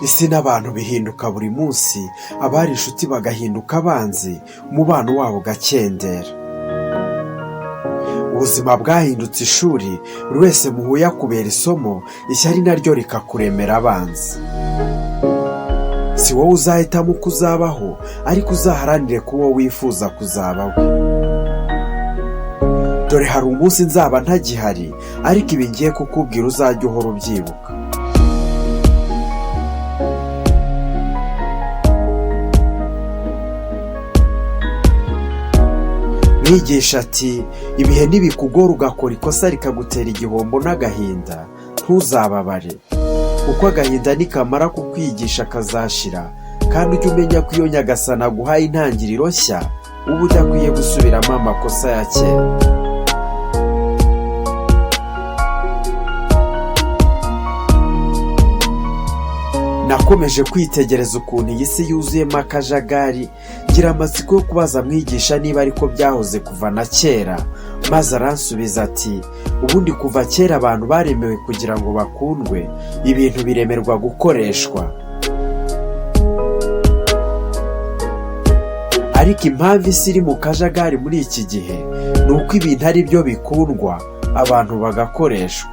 isi n'abantu bihinduka buri munsi, abari inshuti bagahinduka abanzi, umubano wabo ugakendera. Ubuzima bwahindutse ishuri, buri wese muhuye akubera isomo, ishyari naryo rikakuremera abanzi. Si wowe uzahitamo uko uzabaho, ariko uzaharanire kuba wifuza kuzaba we. Dore hari umunsi nzaba ntagihari, ariko ibi ngiye kukubwira uzajya uhora ubyibuka. Mwigisha ati, ibihe nibikugora ugakora ikosa rikagutera igihombo n'agahinda, ntuzababare, kuko agahinda nikamara kukwigisha kazashira, kandi ujye umenya ko iyo Nyagasani aguhaye intangiriro nshya, uba udakwiye gusubiramo amakosa ya kera. Nakomeje kwitegereza ukuntu iyi si yuzuyemo akajagari, ngira amatsiko yo kubaza Mwigisha niba ariko byahoze kuva na kera, maze aransubiza ati, ubundi kuva kera abantu baremewe kugira ngo bakundwe, ibintu biremerwa gukoreshwa. Ariko impamvu isi iri mu kajagari muri iki gihe, ni uko ibintu ari byo bikundwa, abantu bagakoreshwa.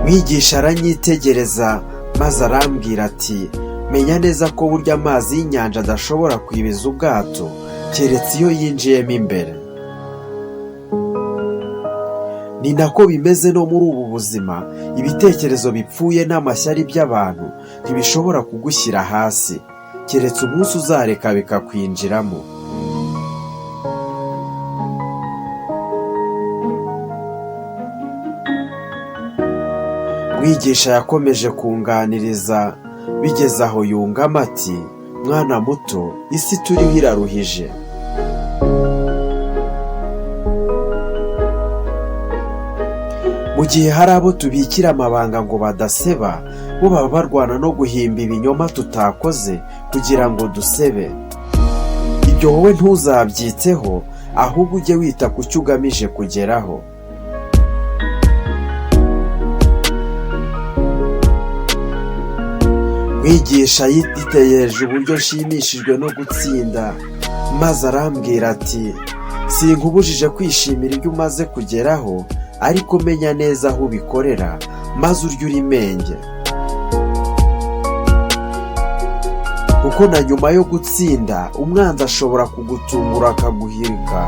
Mwigisha aranyitegereza maze arambwira ati, menya neza ko burya amazi y'inyanja adashobora kwibiza ubwato, keretse iyo yinjiyemo imbere. Ni nako bimeze no muri ubu buzima, ibitekerezo bipfuye n'amashyari by'abantu ntibishobora kugushyira hasi, keretse umunsi uzareka bikakwinjiramo. Mwigisha yakomeje kunganiriza, bigeze aho yungamo ati, mwana muto, isi turiho iraruhije. Mu gihe hari abo tubikira amabanga ngo badaseba, bo baba barwana no guhimba ibinyoma tutakoze kugira ngo dusebe. Ibyo wowe ntuzabyiteho, ahubwo ujye wita ku cyo ugamije kugeraho. Mwigisha yitegereje uburyo nshimishijwe no gutsinda, maze arambwira ati, sinkubujije kwishimira ibyo umaze kugeraho, ariko menya neza aho ubikorera, maze urye urimenge. Kuko na nyuma yo gutsinda, umwanzi ashobora kugutungura akaguhirika,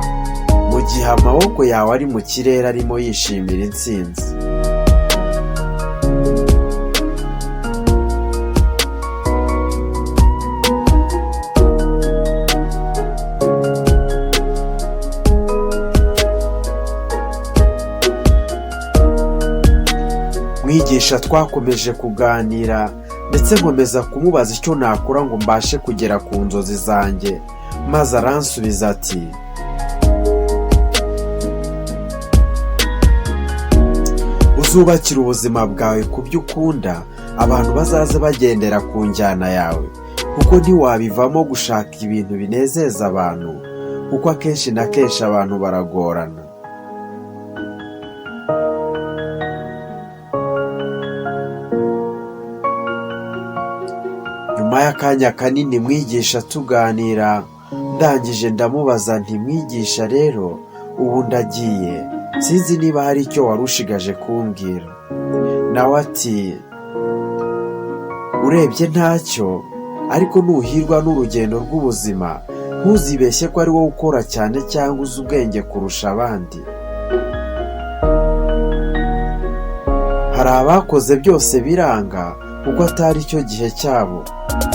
mu gihe amaboko yawe ari mu kirere arimo yishimira intsinzi. Mwigisha twakomeje kuganira, ndetse nkomeza kumubaza icyo nakora ngo mbashe kugera ku nzozi zanjye, maze aransubiza ati, uzubakire ubuzima bwawe ku byo ukunda, abantu bazaza bagendera ku njyana yawe, kuko ntiwabivamo gushaka ibintu binezeza abantu, kuko akenshi na kenshi abantu baragorana. Nyuma y'akanya kanini Mwigisha tuganira, ndangije ndamubaza nti, Mwigisha rero ubu ndagiye, sinzi niba hari icyo wari ushigaje kumbwira. Nawe ati, urebye ntacyo, ariko nuhirwa n'urugendo rw'ubuzima, ntuzibeshye ko ari wowe ukora cyane cyangwa uzi ubwenge kurusha abandi. Hari abakoze byose biranga, kuko atari cyo gihe cyabo.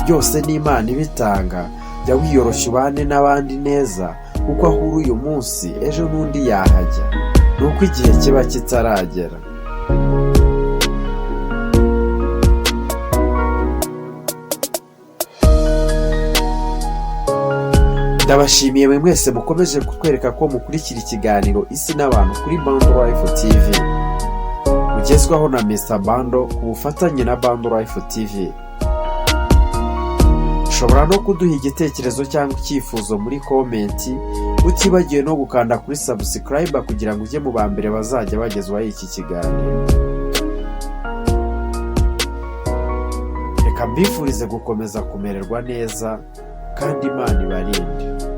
Byose ni Imana ibitanga, jya wiyoroshya ubane n'abandi neza, kuko aho uri uyu munsi ejo n'undi yahajya, nuko igihe kiba kitaragera. Ndabashimiye mwe mwese mukomeje kutwereka ko mukurikira ikiganiro Isi n'Abantu kuri Bando Life TV, ugezwaho na Mr. Bando ku bufatanye na Bando Life TV. ushobora no kuduha igitekerezo cyangwa icyifuzo muri komenti, utibagiwe no gukanda kuri subscribe kugira ngo ujye mu ba mbere bazajya bagezwaho iki kiganiro. Reka mbifurize gukomeza kumererwa neza kandi Imana ibarinde.